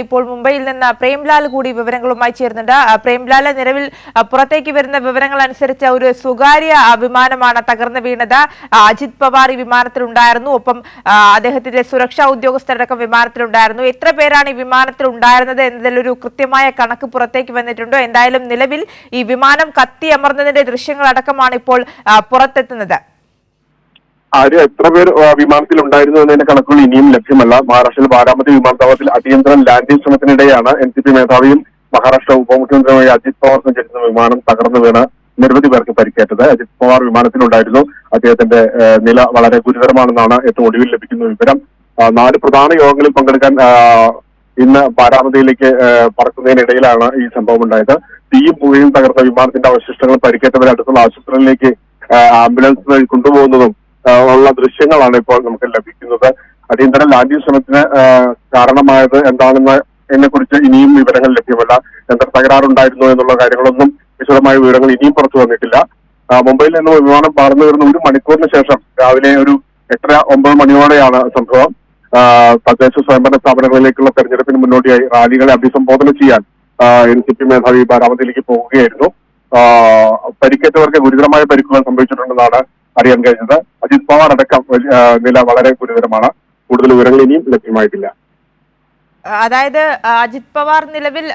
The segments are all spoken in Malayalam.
ഇപ്പോൾ മുംബൈയിൽ നിന്ന് പ്രേംലാൽ കൂടി വിവരങ്ങളുമായി ചേരുന്നുണ്ട്. പ്രേംലാൽ, നിലവിൽ പുറത്തേക്ക് വരുന്ന വിവരങ്ങൾ അനുസരിച്ച് ഒരു സ്വകാര്യ വിമാനമാണ് തകർന്നു വീണത്. അജിത് പവാർ ഈ വിമാനത്തിലുണ്ടായിരുന്നു, ഒപ്പം അദ്ദേഹത്തിന്റെ സുരക്ഷാ ഉദ്യോഗസ്ഥരടക്കം വിമാനത്തിലുണ്ടായിരുന്നു. എത്ര പേരാണ് ഈ വിമാനത്തിൽ ഉണ്ടായിരുന്നത് എന്നതിലൊരു കൃത്യമായ കണക്ക് പുറത്തേക്ക് വന്നിട്ടുണ്ടോ? എന്തായാലും നിലവിൽ ഈ വിമാനം കത്തിയമർന്നതിന്റെ ദൃശ്യങ്ങളടക്കമാണ് ഇപ്പോൾ പുറത്തെത്തുന്നത്. എത്ര പേർ വിമാനത്തിൽ ഉണ്ടായിരുന്നു എന്നതിന്റെ കണക്കുകൾ ഇനിയും ലഭ്യമല്ല. മഹാരാഷ്ട്രയിലെ ബാരാമതി വിമാനത്താവളത്തിൽ അടിയന്തര ലാൻഡിംഗ് ശ്രമത്തിനിടെയാണ് NCP മേധാവിയും മഹാരാഷ്ട്ര ഉപമുഖ്യമന്ത്രിയുമായ അജിത് പവാർ സഞ്ചരിക്കുന്ന വിമാനം തകർന്നു വീണ് നിരവധി പേർക്ക് പരിക്കേറ്റത്. അജിത് പവാർ വിമാനത്തിലുണ്ടായിരുന്നു. അദ്ദേഹത്തിന്റെ നില വളരെ ഗുരുതരമാണെന്നാണ് ഏറ്റവും ഒടുവിൽ ലഭിക്കുന്ന വിവരം. 4 പ്രധാന യോഗങ്ങളിൽ പങ്കെടുക്കാൻ ഇന്ന് ബാരാമതിയിലേക്ക് പറക്കുന്നതിനിടയിലാണ് ഈ സംഭവം ഉണ്ടായത്. തീയും പുകയും തകർന്ന വിമാനത്തിന്റെ അവശിഷ്ടങ്ങൾ പരിക്കേറ്റവരെ അടുത്തുള്ള ആശുപത്രിയിലേക്ക് ആംബുലൻസ് കൊണ്ടുപോകുന്നതും ഉള്ള ദൃശ്യങ്ങളാണ് ഇപ്പോൾ നമുക്ക് ലഭിക്കുന്നത്. അടിയന്തര ലാൻഡിംഗ് ശ്രമത്തിന് കാരണമായത് എന്താണെന്ന് കുറിച്ച് ഇനിയും വിവരങ്ങൾ ലഭ്യമല്ല. യന്ത്ര തകരാറുണ്ടായിരുന്നു എന്നുള്ള കാര്യങ്ങളൊന്നും വിശദമായ വിവരങ്ങൾ ഇനിയും പുറത്തു വന്നിട്ടില്ല. മുംബൈയിൽ നിന്ന് വിമാനം പറന്നു വരുന്ന 1 മണിക്കൂറിന് ശേഷം രാവിലെ ഒരു 8-9 മണിയോടെയാണ് സംഭവം. തദ്ദേശ സ്വയംഭരണ സ്ഥാപനങ്ങളിലേക്കുള്ള തെരഞ്ഞെടുപ്പിന് മുന്നോടിയായി റാലികളെ അഭിസംബോധന ചെയ്യാൻ NCP മേധാവി ബാരാമതിയിലേക്ക് പോവുകയായിരുന്നു. പരിക്കേറ്റവർക്ക് ഗുരുതരമായ പരിക്കുകൾ സംഭവിച്ചിട്ടുണ്ടെന്നാണ് അറിയാൻ കഴിഞ്ഞത്. അജിത് പവാർ അടക്കം നില വളരെ ഗുരുതരമാണ്. കൂടുതൽ വിവരങ്ങൾ ഇനിയും ലഭ്യമായിട്ടില്ല. അതായത് അജിത് പവാർ നിലവിൽ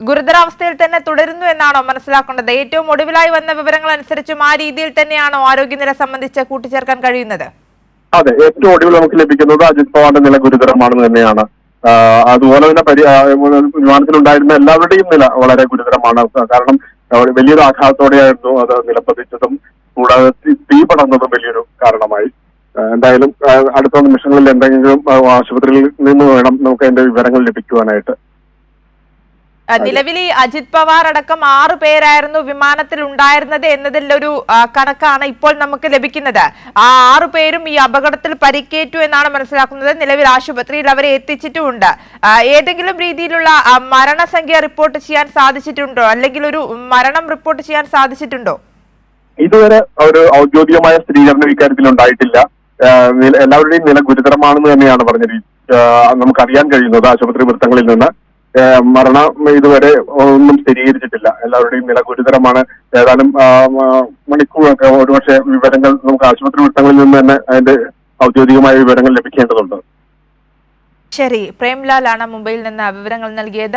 ഗുരുതരാവസ്ഥയിൽ തന്നെ തുടരുന്നു എന്നാണോ മനസ്സിലാക്കേണ്ടത്? ഏറ്റവും ഒടുവിലായി വന്ന വിവരങ്ങൾ അനുസരിച്ചും ആ രീതിയിൽ തന്നെയാണോ ആരോഗ്യനില സംബന്ധിച്ച് കൂട്ടിച്ചേർക്കാൻ കഴിയുന്നത്? അതെ, ഏറ്റവും ഒടുവിൽ നമുക്ക് ലഭിക്കുന്നത് അജിത് പവാറിന്റെ നില ഗുരുതരമാണെന്ന് തന്നെയാണ്. അതുപോലെ തന്നെ വിമാനത്തിലുണ്ടായിരുന്ന എല്ലാവരുടെയും നില വളരെ ഗുരുതരമാണ്. കാരണം വലിയൊരു ആഘാതത്തോടെയായിരുന്നു അത് നിലപ്പതിച്ചതും കൂടാതെ തീ പടർന്നതും വലിയൊരു കാരണമായി. എന്തായാലും അടുത്ത നിമിഷങ്ങളിൽ എന്തെങ്കിലും ആശുപത്രിയിൽ നിന്ന് വേണം നമുക്ക് അതിന്റെ വിവരങ്ങൾ ലഭിക്കുവാനായിട്ട്. നിലവിൽ ഈ അജിത് പവാർ അടക്കം 6 പേരായിരുന്നു വിമാനത്തിൽ ഉണ്ടായിരുന്നത് എന്നതിലൊരു കണക്കാണ് ഇപ്പോൾ നമുക്ക് ലഭിക്കുന്നത്. ആ 6 പേരും ഈ അപകടത്തിൽ പരിക്കേറ്റു എന്നാണ് മനസ്സിലാക്കുന്നത്. നിലവിൽ ആശുപത്രിയിൽ അവരെ എത്തിച്ചിട്ടുമുണ്ട്. ഏതെങ്കിലും രീതിയിലുള്ള മരണസംഖ്യ റിപ്പോർട്ട് ചെയ്യാൻ സാധിച്ചിട്ടുണ്ടോ, അല്ലെങ്കിൽ ഒരു മരണം റിപ്പോർട്ട് ചെയ്യാൻ സാധിച്ചിട്ടുണ്ടോ? ഇതുവരെ ഒരു ഔദ്യോഗികമായ സ്ഥിരീകരണം ഇക്കാര്യത്തിൽ ഉണ്ടായിട്ടില്ല. എല്ലാവരുടെയും നില ഗുരുതരമാണെന്ന് തന്നെയാണ് പറഞ്ഞത്. നമുക്കറിയാൻ കഴിയുന്നത് ആശുപത്രി വൃത്തങ്ങളിൽ നിന്ന് മരണം ഇതുവരെ ഒന്നും സ്ഥിരീകരിച്ചിട്ടില്ല. എല്ലാവരുടെയും നില ഗുരുതരമാണ്. ഏതാനും മണിക്കൂറൊക്കെ ഒരുപക്ഷെ വിവരങ്ങൾ നമുക്ക് ആശുപത്രി വൃത്തങ്ങളിൽ നിന്ന് തന്നെ അതിന്റെ ഔദ്യോഗികമായ വിവരങ്ങൾ ലഭിക്കേണ്ടതുണ്ട്. ശരി, പ്രേംലാലാണ് മുംബൈയിൽ നിന്ന് വിവരങ്ങൾ നൽകിയത്.